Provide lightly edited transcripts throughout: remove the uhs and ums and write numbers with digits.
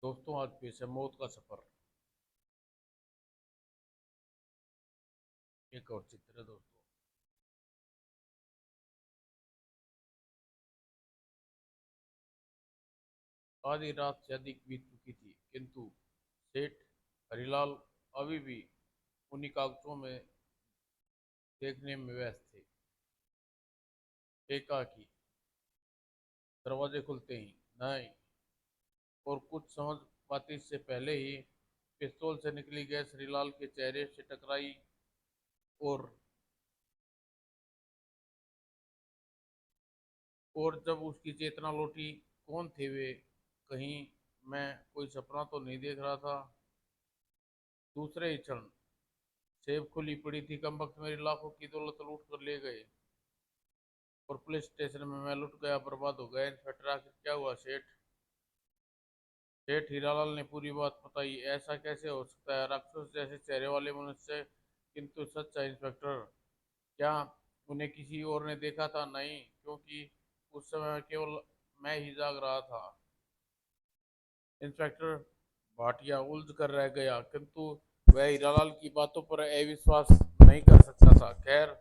दोस्तों, आज पेश है मौत का सफर। एक और चित्र है दोस्तों। आधी रात से अधिक बीत चुकी थी, किंतु सेठ हरिलाल अभी भी उन्हीं कागजों में देखने में व्यस्त थे। एकाकी दरवाजे खुलते ही नहीं, और कुछ समझ पाते इससे पहले ही पिस्तौल से निकली गैस हरिलाल के चेहरे से टकराई। और जब उसकी चेतना लौटी, कौन थे वे? कहीं मैं कोई सपना तो नहीं देख रहा था? दूसरे ही क्षण सेब खुली पड़ी थी। कमबख्त मेरी लाखों की दौलत लूट कर ले गए, और पुलिस स्टेशन में मैं लुट गया, बर्बाद हो गया। इंस्पेक्टर, आखिर क्या हुआ? सेठ हीरालाल ने पूरी बात बताई। ऐसा कैसे हो सकता है? राक्षस जैसे चेहरे वाले मनुष्य, किंतु सच्चा इंस्पेक्टर। क्या उन्हें किसी और ने देखा था? नहीं, क्योंकि उस समय केवल मैं ही जाग रहा था। इंस्पेक्टर भाटिया उलझ कर रह गया, किंतु वह हीरालाल की बातों पर अविश्वास नहीं कर सकता था। खैर,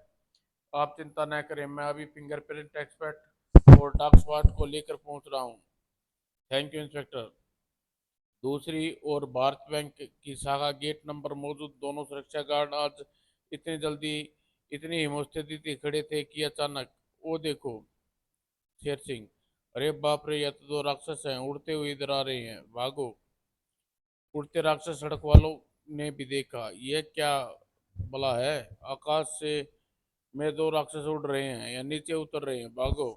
आप चिंता न करें, मैं अभी फिंगरप्रिंट एक्सपर्ट और डॉग स्क्वाड को लेकर पहुंच रहा हूं। Thank you inspector. दूसरी ओर भारत बैंक की शाखा गेट नंबर मौजूद दोनों सुरक्षा गार्ड आज इतनी जल्दी, इतनी ही मुस्तैदी खड़े थे कि अचानक, ओ देखो, शेर सिंह! अरे बाप रे, यह तो दो राक्षस हैं, उड़ते हुए इधर आ रहे हैं। भागो! उड़ते राक्षस सड़क वालों ने भी देखा। यह क्या भला है? आकाश से में दो राक्षस उड़ रहे हैं या नीचे उतर रहे हैं। भागो!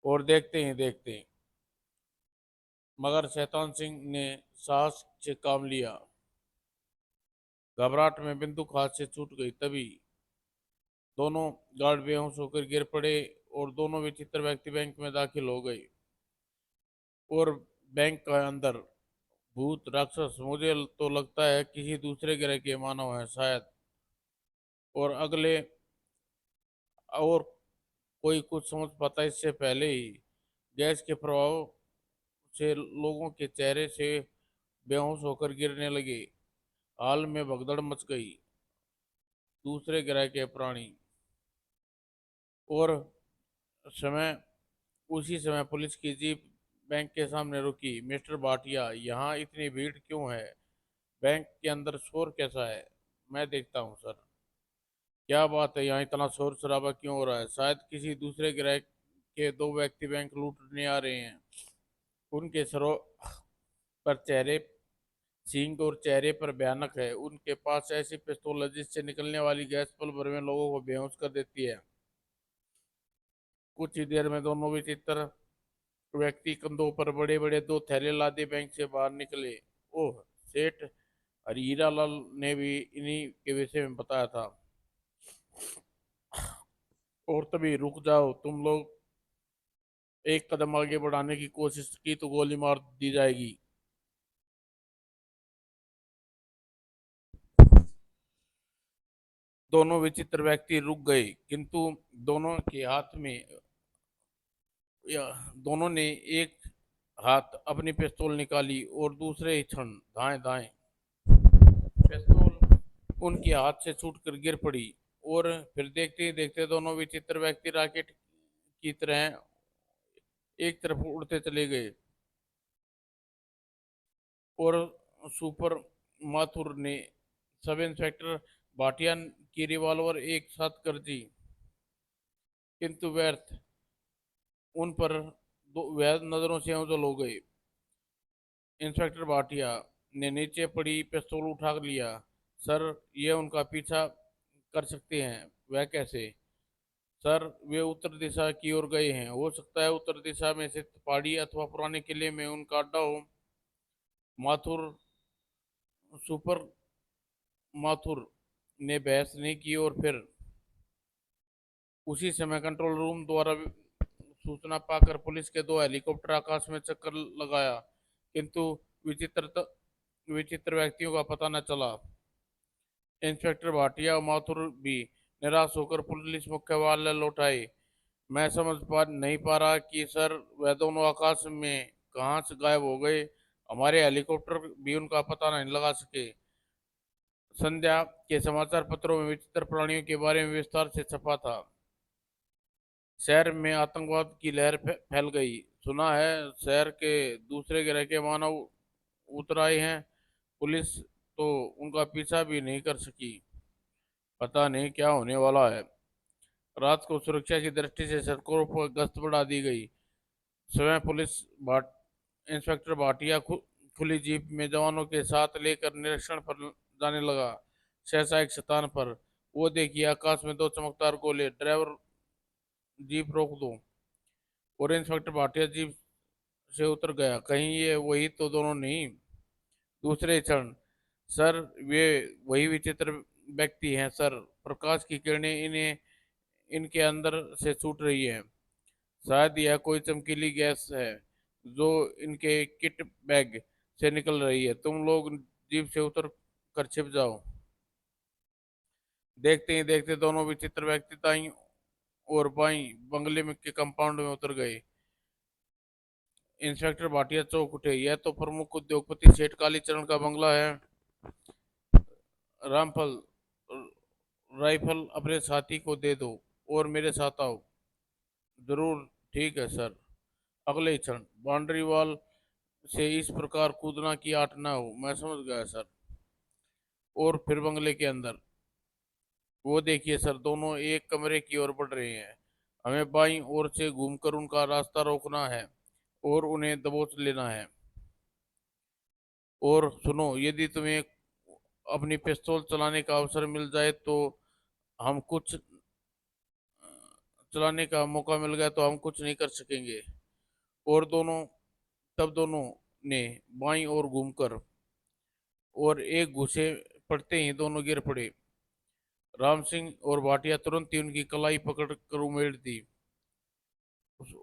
और देखते ही देखते मगर शैतान सिंह ने साहस से काम लिया। घबराहट में बंदूक हाथ से छूट गई। तभी दोनों गार्ड बेहोश होकर गिर पड़े, और दोनों विचित्र व्यक्ति बैंक में दाखिल हो गए। और बैंक का अंदर भूत राक्षस, मुझे तो लगता है किसी दूसरे ग्रह के मानव हैं शायद। और अगले और कोई कुछ समझ पाता इससे पहले ही गैस के प्रभाव से लोगों के चेहरे से बेहोश होकर गिरने लगे। हाल में भगदड़ मच गई। दूसरे ग्रह के प्राणी। और समय उसी समय पुलिस की जीप बैंक के सामने रुकी। मिस्टर भाटिया, यहाँ इतनी भीड़ क्यों है? बैंक के अंदर शोर कैसा है? मैं देखता हूँ सर। क्या बात है, यहाँ इतना शोर शराबा क्यों हो रहा है? शायद किसी दूसरे ग्रह के दो व्यक्ति बैंक लूटने आ रहे हैं। उनके सरों पर चेहरे सींग और चेहरे पर भयानक है। उनके पास ऐसी पिस्तौल है जिससे निकलने वाली गैस पल भर में लोगों को बेहोश कर देती है। कुछ ही देर में दोनों विचित्र व्यक्ति कंधों पर बड़े बड़े दो थैले लादे बैंक से बाहर निकले। ओह, सेठ हीरालाल ने भी इन्हीं के विषय में बताया था। और तभी, रुक जाओ तुम लोग! एक कदम आगे बढ़ाने की कोशिश की तो गोली मार दी जाएगी। दोनों विचित्र व्यक्ति रुक गए, किंतु दोनों के हाथ में या दोनों ने एक हाथ अपनी पिस्तौल निकाली, और दूसरे ही क्षण दाएं दाएं पिस्तौल उनके हाथ से छूटकर गिर पड़ी। और फिर देखते ही देखते दोनों विचित्र व्यक्ति रॉकेट की तरह एक तरफ उड़ते चले गए। और सुपर माथुर ने सब इंस्पेक्टर भाटिया की रिवॉल्वर एक साथ कर दी, किंतु व्यर्थ। उन पर दो वैध नजरों से ओझल हो गए। इंस्पेक्टर भाटिया ने नीचे पड़ी पिस्तौल उठा लिया। सर, ये उनका पीछा कर सकते हैं। वह कैसे? सर, वे उत्तर दिशा की ओर गए हैं। हो सकता है उत्तर दिशा में स्थित पहाड़ी अथवा पुराने किले में उनका अड्डा हो। माथुर सुपर माथुर ने बहस नहीं की, और फिर उसी समय कंट्रोल रूम द्वारा सूचना पाकर पुलिस के दो हेलीकॉप्टर आकाश में चक्कर लगाया, किंतु विचित्र विचित्र व्यक्तियों का पता न चला। इंस्पेक्टर भाटिया और माथुर भी निराश होकर पुलिस मुख्यालय लौट आए। मैं समझ नहीं पा रहा कि सर, वह दोनों आकाश में कहाँ से गायब हो गए, हमारे हेलीकॉप्टर भी उनका पता नहीं लगा सके। संध्या के समाचार पत्रों में विचित्र प्राणियों के बारे में विस्तार से छपा था। शहर में आतंकवाद की लहर फैल गई। सुना है शहर के दूसरे ग्रह के मानव उतर आए हैं। पुलिस तो उनका पीछा भी नहीं कर सकी। पता नहीं क्या होने वाला है। रात को सुरक्षा की दृष्टि से सड़कों पर गश्त बढ़ा दी गई। स्वयं पुलिस भाट इंस्पेक्टर भाटिया खुली जीप में जवानों के साथ लेकर निरीक्षण पर जाने लगा। सहसा एक स्थान पर वो देखिए, आकाश में दो चमकदार गोले। ड्राइवर, जीप रोक दो। और इंस्पेक्टर भाटिया जीप से उतर गया। कहीं ये वही तो दोनों नहीं? दूसरे क्षण, सर, वे वही विचित्र व्यक्ति हैं सर। प्रकाश की किरणें इन्हें इनके अंदर से छूट रही है। शायद यह कोई चमकीली गैस है जो इनके किट बैग से निकल रही है। तुम लोग जीप से उतर कर छिप जाओ। देखते ही देखते दोनों विचित्र व्यक्ति दाईं और बाईं बंगले में के कंपाउंड में उतर गए। इंस्पेक्टर भाटिया चौंक उठे। यह तो प्रमुख उद्योगपति सेठ कालीचरण का बंगला है। रामफल, राइफल अपने साथी को दे दो और मेरे साथ आओ। जरूर, ठीक है सर। अगले ही क्षण बाउंड्री वॉल से इस प्रकार कूदना की आट ना हो। मैं समझ गया सर। और फिर बंगले के अंदर वो देखिए सर, दोनों एक कमरे की ओर बढ़ रहे हैं। हमें बाईं ओर से घूमकर उनका रास्ता रोकना है और उन्हें दबोच लेना है। और सुनो, यदि तुम्हें अपनी पिस्तौल चलाने का अवसर मिल जाए तो हम कुछ चलाने का मौका मिल गया तो हम कुछ नहीं कर सकेंगे। और तब दोनों ने बाईं ओर घूमकर और एक घुसे पड़ते ही दोनों गिर पड़े। राम सिंह और भाटिया तुरंत ही उनकी कलाई पकड़ कर उमेड़ दी।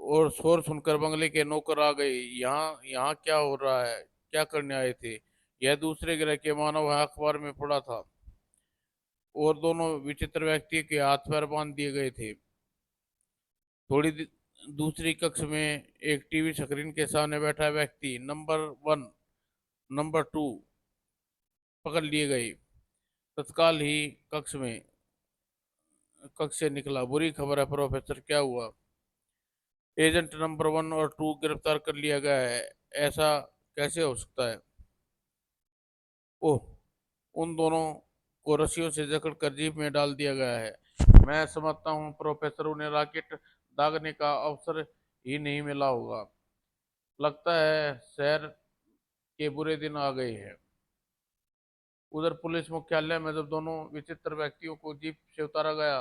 और शोर सुनकर बंगले के नौकर आ गए। यहाँ यहाँ क्या हो रहा है? क्या करने आए थे? यह दूसरे ग्रह के मानव है, अखबार में पढ़ा था। और दोनों विचित्र व्यक्ति के हाथ पैर बांध दिए गए थे। दूसरी कक्ष में एक टीवी स्क्रीन के सामने बैठा व्यक्ति नंबर 1, नंबर 2 पकड़ लिए गए। तत्काल ही कक्ष से निकला। बुरी खबर है प्रोफेसर, क्या हुआ? एजेंट नंबर 1 और 2 गिरफ्तार कर लिया गया है। ऐसा कैसे हो सकता है? ओह, उन दोनों को रस्सियों से जकड़कर जीप में डाल दिया गया है। मैं समझता हूँ प्रोफेसर, उन्हें रॉकेट दागने का अवसर ही नहीं मिला होगा। लगता है शहर के बुरे दिन आ गए हैं। उधर पुलिस मुख्यालय में जब दोनों विचित्र व्यक्तियों को जीप से उतारा गया,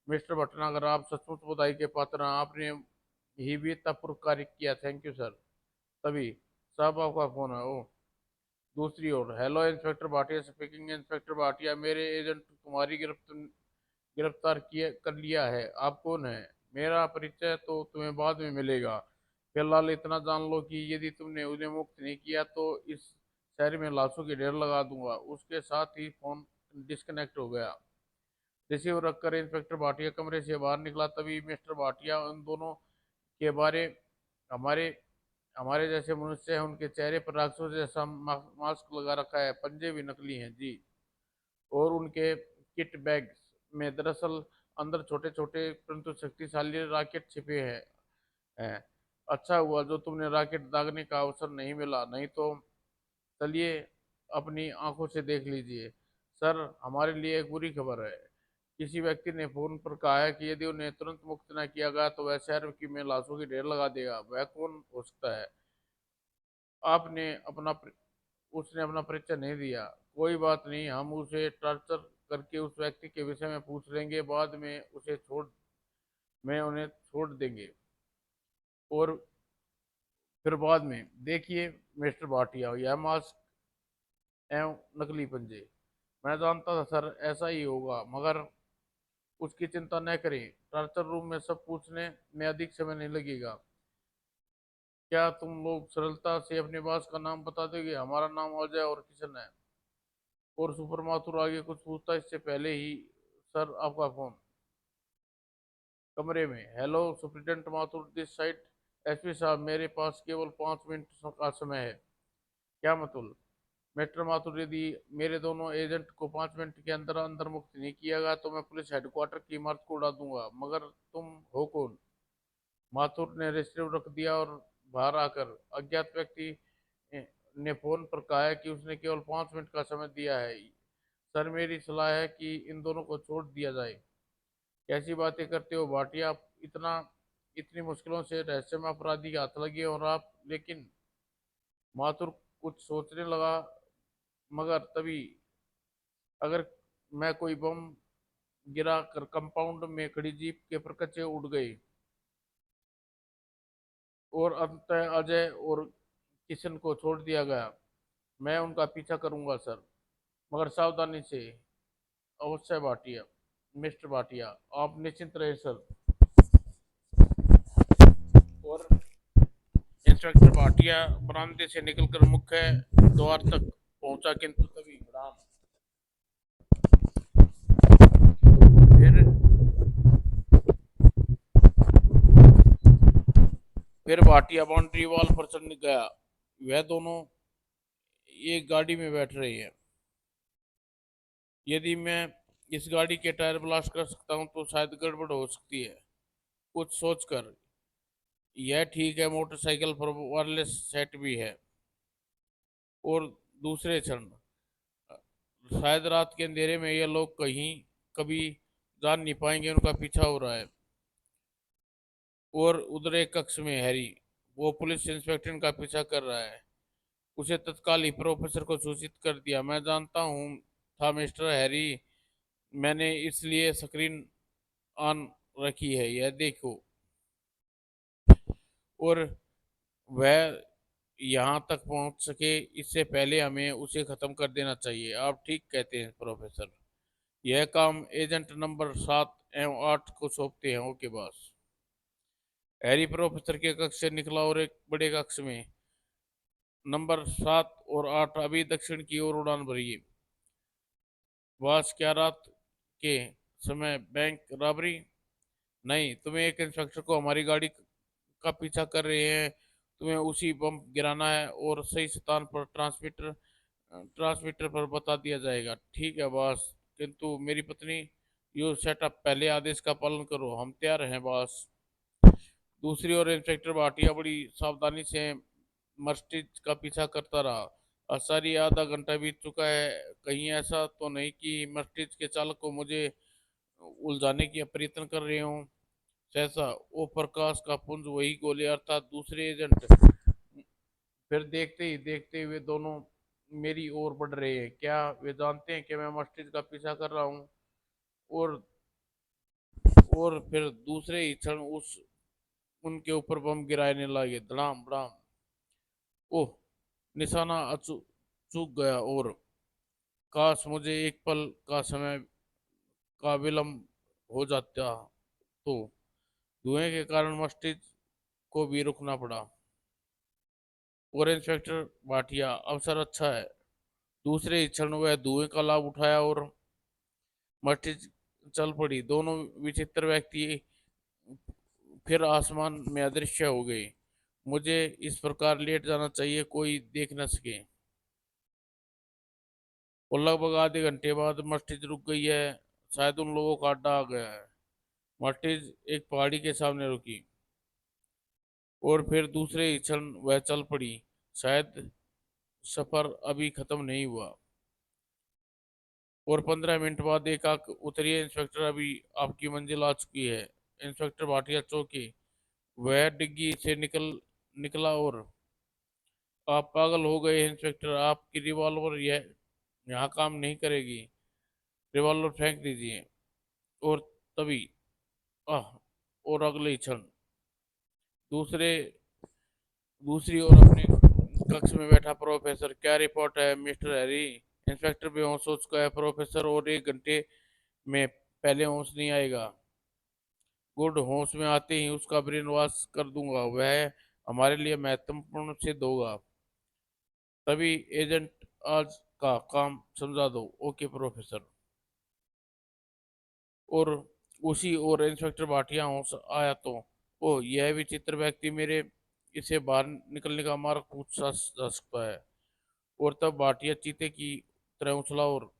मिस्टर भटनागर, आप सचमुच बधाई के पात्र हैं। आपने ही भी तब कार्य किया। Thank you sir. तभी साहब आपका फोन है। ओ, दूसरी ओर, hello inspector Bhatia speaking. Inspector Bhatia, मेरे एजेंट तुम्हारी गिरफ्तार किए कर लिया है। आप कौन है? मेरा परिचय तो तुम्हें बाद में मिलेगा। फिलहाल इतना जान लो कि यदि तुमने उन्हें मुक्त नहीं किया तो इस शहर में लाशों की ढेर लगा दूंगा। उसके साथ ही फोन डिस्कनेक्ट हो गया। रिसीवर रखकर इंस्पेक्टर भाटिया कमरे से बाहर निकला। तभी मिस्टर भाटिया, उन दोनों के बारे हमारे हमारे जैसे मनुष्य हैं। उनके चेहरे पर राक्षसों जैसा मास्क लगा रखा है। पंजे भी नकली हैं जी। और उनके किट बैग में दरअसल अंदर छोटे छोटे परंतु शक्तिशाली रॉकेट छिपे हैं। अच्छा हुआ जो तुमने रॉकेट दागने का अवसर नहीं मिला, नहीं तो चलिए अपनी आंखों से देख लीजिए। सर, हमारे लिए एक बुरी खबर है। किसी व्यक्ति ने फोन पर कहा है कि यदि उन्हें तुरंत मुक्त न किया गया तो वह शहर की में लाशों की ढेर लगा देगा। वह कौन हो सकता है? आपने अपना उसने अपना परिचय नहीं दिया। कोई बात नहीं, हम उसे टॉर्चर करके उस व्यक्ति के विषय में पूछ लेंगे। बाद में उन्हें छोड़ देंगे। और फिर बाद में देखिए मिस्टर भाटिया, यह मास्क एवं नकली पंजे। मैं जानता था सर ऐसा ही होगा, मगर उसकी चिंता न करें। टॉर्चर रूम में सब पूछने में अधिक समय नहीं लगेगा। क्या तुम लोग सरलता से अपने बॉस का नाम बता दोगे? हमारा नाम अजय और किशन है। और सुपर माथुर आगे कुछ पूछता इससे पहले ही सर आपका फोन। कमरे में, hello superintendent Mathur this side. SP साहब, मेरे पास केवल 5 मिनट का समय है। क्या मतलब? मिस्टर माथुर, यदि मेरे दोनों एजेंट को 5 मिनट के अंदर अंदर मुक्त नहीं किया गया तो मैं पुलिस हेडक्वार्टर की इमारत को उड़ा दूंगा। मगर तुम हो कौन? माथुर ने रिसीवर रख दिया और बाहर आकर अज्ञात व्यक्ति ने फोन पर कहा है कि उसने केवल 5 मिनट का समय दिया है। सर, मेरी सलाह है कि इन दोनों को छोड़ दिया जाए। कैसी बातें करते हो भाटिया? आप इतनी मुश्किलों से रहस्यमय अपराधी के हाथ लगे और आप लेकिन। माथुर कुछ सोचने लगा, मगर तभी अगर मैं कोई बम गिरा कर कंपाउंड में खड़ी जीप के परकच्चे उड़ गए और अंततः अजय और किशन को छोड़ दिया गया। मैं उनका पीछा करूंगा सर, मगर सावधानी से। अवश्य भाटिया। मिस्टर भाटिया, आप निश्चिंत रहे सर। और इंस्पेक्टर भाटिया बरामदे से निकलकर मुख्य द्वार तक पहुंचा, किंतु तभी फिर फिर भाटिया बाउंड्री वॉल पर चढ़ गया। वह दोनों एक गाड़ी में बैठ रहे हैं। यदि मैं इस गाड़ी के टायर ब्लास्ट कर सकता हूं तो शायद गड़बड़ हो सकती है। कुछ सोचकर, यह ठीक है, मोटरसाइकिल पर वायरलेस सेट भी है। और दूसरे क्षण शायद रात के अंधेरे में ये लोग कहीं कभी जान नहीं पाएंगे उनका पीछा हो रहा है। और उधर एक कक्ष में हैरी, वो पुलिस इंस्पेक्टर का पीछा कर रहा है। उसे तत्काल ही प्रोफेसर को सूचित कर दिया। मैं जानता हूँ था मिस्टर हैरी, मैंने इसलिए स्क्रीन ऑन रखी है, यह देखो। और वह यहाँ तक पहुँच सके इससे पहले हमें उसे खत्म कर देना चाहिए। आप ठीक कहते हैं प्रोफेसर। यह काम एजेंट नंबर 7 एवं 8 को सौंपते हैं। Okay boss. हैरी प्रोफेसर के कक्ष से निकला और एक बड़े कक्ष में नंबर 7 और 8 अभी दक्षिण की ओर उड़ान भरी। बॉस, क्या रात के समय बैंक रॉबरी? नहीं, तुम्हें एक इंस्पेक्टर को हमारी गाड़ी का पीछा कर रहे हैं। तुम्हें उसी बम गिराना है और सही स्थान पर ट्रांसमीटर ट्रांसमीटर पर बता दिया जाएगा। ठीक है बॉस, किंतु मेरी पत्नी। यू सेटअप, पहले आदेश का पालन करो। हम तैयार हैं बॉस। दूसरी ओर इंस्पेक्टर भाटिया बड़ी सावधानी से मर्सिडीज का पीछा करता रहा। आसारी आधा घंटा बीत चुका है। कहीं ऐसा तो नहीं कि मर्सिडीज के चालक को मुझे उलझाने की प्रयत्न कर रहे हों। सहसा वो प्रकाश का पुंज, वही गोले अर्थात दूसरे एजेंट, फिर देखते हुए दोनों मेरी ओर बढ़ रहे हैं। क्या वे जानते हैं कि मैं मर्सिडीज का पीछा कर रहा हूँ? और फिर दूसरे ही क्षण उस उनके ऊपर बम गिराने लगे, धड़ाम धड़ाम। ओह! निशाना अचूक चूक गया और काश मुझे एक पल का समय का विलंब हो जाता तो। धुएं के कारण मस्जिद को भी रुकना पड़ा। और इंस्पेक्टर भाटिया, अवसर अच्छा है। दूसरे ही क्षण वह धुएं का लाभ उठाया और मस्जिद चल पड़ी। दोनों विचित्र व्यक्ति फिर आसमान में अदृश्य हो गए। मुझे इस प्रकार लेट जाना चाहिए, कोई देख न सके। और लगभग आधे घंटे बाद मस्जिद रुक गई है। शायद उन लोगों का अड्डा आ गया है। मस्जिद एक पहाड़ी के सामने रुकी और फिर दूसरे ही क्षण वह चल पड़ी। शायद सफर अभी खत्म नहीं हुआ। और 15 मिनट बाद एक आंख उतरी है, इंस्पेक्टर, अभी आपकी मंजिल आ चुकी है। इंस्पेक्टर भाटिया चौंके। वह डिग्गी से निकला और आप पागल हो गए इंस्पेक्टर, आपकी रिवॉल्वर यह यहाँ काम नहीं करेगी। रिवॉल्वर फेंक दीजिए। और तभी आह! और अगले ही क्षण दूसरे दूसरी ओर अपने कक्ष में बैठा प्रोफेसर। क्या रिपोर्ट है मिस्टर हैरी? इंस्पेक्टर बेहोश हो चुका है प्रोफेसर, और 1 घंटे में पहले होश नहीं आएगा। गुड, होश में आते ही उसका ब्रेन वॉश कर दूंगा, वह हमारे लिए महत्वपूर्ण सिद्ध होगा। तभी एजेंट आज का काम समझा दो। Okay professor. और उसी और इंस्पेक्टर भाटिया होश आया तो ओह, यह विचित्र व्यक्ति मेरे इसे बाहर निकलने का मार्ग पूछ जा सकता है। और तब भाटिया चीते की तरह उछला और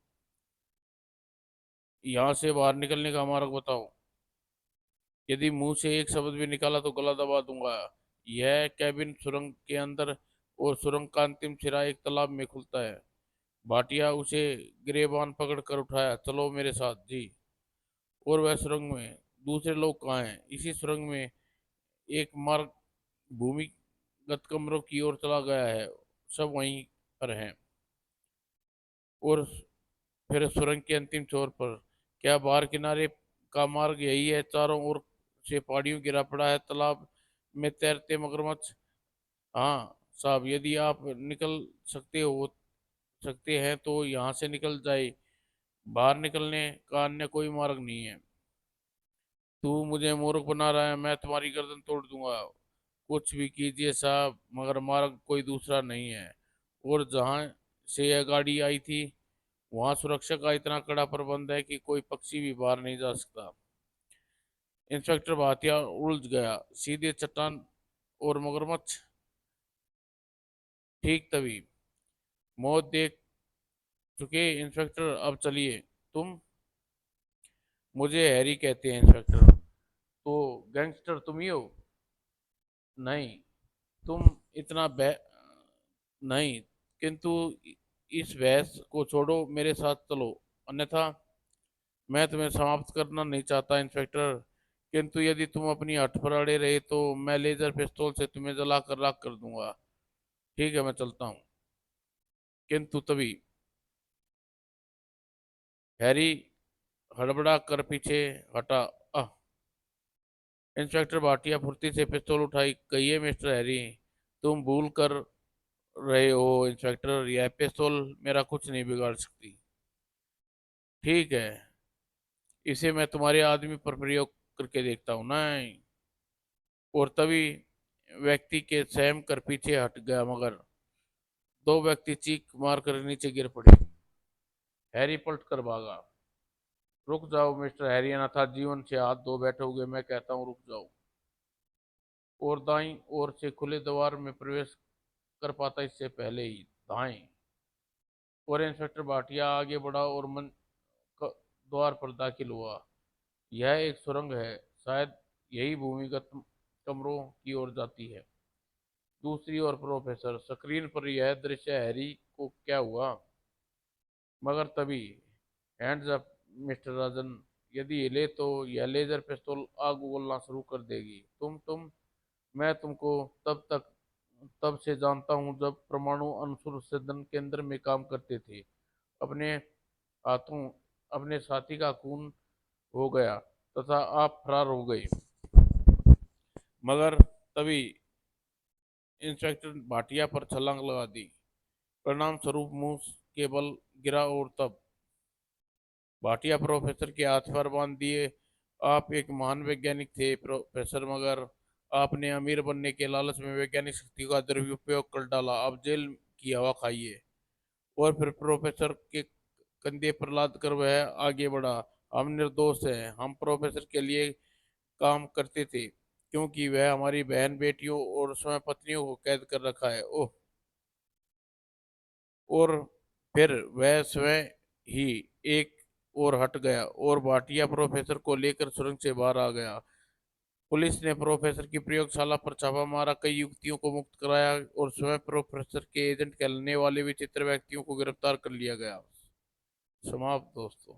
यहाँ से बाहर निकलने का मार्ग बताओ। यदि मुंह से एक शब्द भी निकाला तो गला दबा दूंगा। यह कैबिन सुरंग के अंदर, और सुरंग का अंतिम सिरा एक तालाब में खुलता है। भाटिया उसे गिरेबान पकड़ कर उठाया। चलो मेरे साथ जी। और वह सुरंग में दूसरे लोग कहाँ हैं? इसी सुरंग में एक मार्ग भूमिगत कमरों की ओर चला गया है। सब वहीं पर हैं। और फिर सुरंग के अंतिम छोर पर, क्या बाहर किनारे का मार्ग यही है? चारों ओर से पहाड़ियों घिरा पड़ा है, तालाब में तैरते मगरमच्छ। हाँ साहब, यदि आप निकल सकते हैं तो यहाँ से निकल जाए। बाहर निकलने का अन्य कोई मार्ग नहीं है। तू मुझे मूर्ख बना रहा है, मैं तुम्हारी गर्दन तोड़ दूंगा। कुछ भी कीजिए साहब, मगर मार्ग कोई दूसरा नहीं है। और जहाँ से यह गाड़ी आई थी, वहां सुरक्षा का इतना कड़ा प्रबंध है कि कोई पक्षी भी बाहर नहीं जा सकता। इंस्पेक्टर भाटिया उलझ गया। सीधे चट्टान और मगरमच्छ, ठीक तभी मौत देख चुके इंस्पेक्टर। अब चलिए। तुम? मुझे हैरी कहते हैं इंस्पेक्टर। तो गैंगस्टर तुम ही हो? नहीं। तुम इतना बह नहीं, किंतु इस बहस को छोड़ो, मेरे साथ चलो, अन्यथा मैं तुम्हें समाप्त करना नहीं चाहता इंस्पेक्टर। किंतु यदि तुम अपनी हठ पर अड़े रहे तो मैं लेजर पिस्तौल से तुम्हें जलाकर राख कर दूंगा। ठीक है, मैं चलता हूँ। किंतु तभी हैरी हड़बड़ा कर पीछे हटा। आह! इंस्पेक्टर भाटिया फुर्ती से पिस्तौल उठाई। कहिए मिस्टर हैरी। तुम भूल कर रहे हो इंस्पेक्टर, यह पिस्तौल मेरा कुछ नहीं बिगाड़ सकती। ठीक है, इसे मैं तुम्हारे आदमी पर प्रयोग करके देखता हूँ। नहीं। और तभी व्यक्ति के सहम कर पीछे हट गया, मगर दो व्यक्ति चीख मारकर नीचे गिर पड़े। हैरी पलट कर भागा। रुक जाओ मिस्टर हैरी, अन्यथा जीवन से हाथ धो बैठोगे। मैं कहता हूँ रुक जाओ। और दाईं ओर से खुले द्वार में प्रवेश कर पाता इससे पहले ही दाएं। और इंस्पेक्टर भाटिया आगे बढ़ा और द्वार पर दाखिल हुआ। यह एक सुरंग है, शायद यही भूमिगत कमरों की ओर जाती है। दूसरी ओर प्रोफेसर। स्क्रीन पर यह दृश्य हैरी को क्या हुआ, मगर तभी हैंड्स अप मिस्टर राजन। यदि हिले तो यह लेजर पिस्तौल आग उगलना शुरू कर देगी। तुम मैं तुमको तब से जानता हूँ जब परमाणु अनुसंधान केंद्र में काम करते थे। अपने हाथों अपने साथी का खून हो गया तथा आप फरार हो गए। मगर तभी इंस्पेक्टर भाटिया पर छलांग लगा दी। परिणाम स्वरूप मुंह के बल गिरा। और तब भाटिया प्रोफेसर के हाथ पर बांध दिए। आप एक महान वैज्ञानिक थे प्रोफेसर, मगर आपने अमीर बनने के लालच में वैज्ञानिक शक्ति का दुरुपयोग कर डाला। अब जेल की हवा खाइए। और फिर प्रोफेसर के कंधे पर लाद कर वह आगे बढ़ा। हम निर्दोष हैं। हम प्रोफेसर के लिए काम करते थे, क्योंकि वह हमारी बहन बेटियों और स्वयं पत्नियों को कैद कर रखा है। ओह! और फिर वह स्वयं ही एक और हट गया और भाटिया प्रोफेसर को लेकर सुरंग से बाहर आ गया। पुलिस ने प्रोफेसर की प्रयोगशाला पर छापा मारा, कई युवतियों को मुक्त कराया और स्वयं प्रोफेसर के एजेंट कहलाने वाले विचित्र व्यक्तियों को गिरफ्तार कर लिया गया। समाप्त दोस्तों।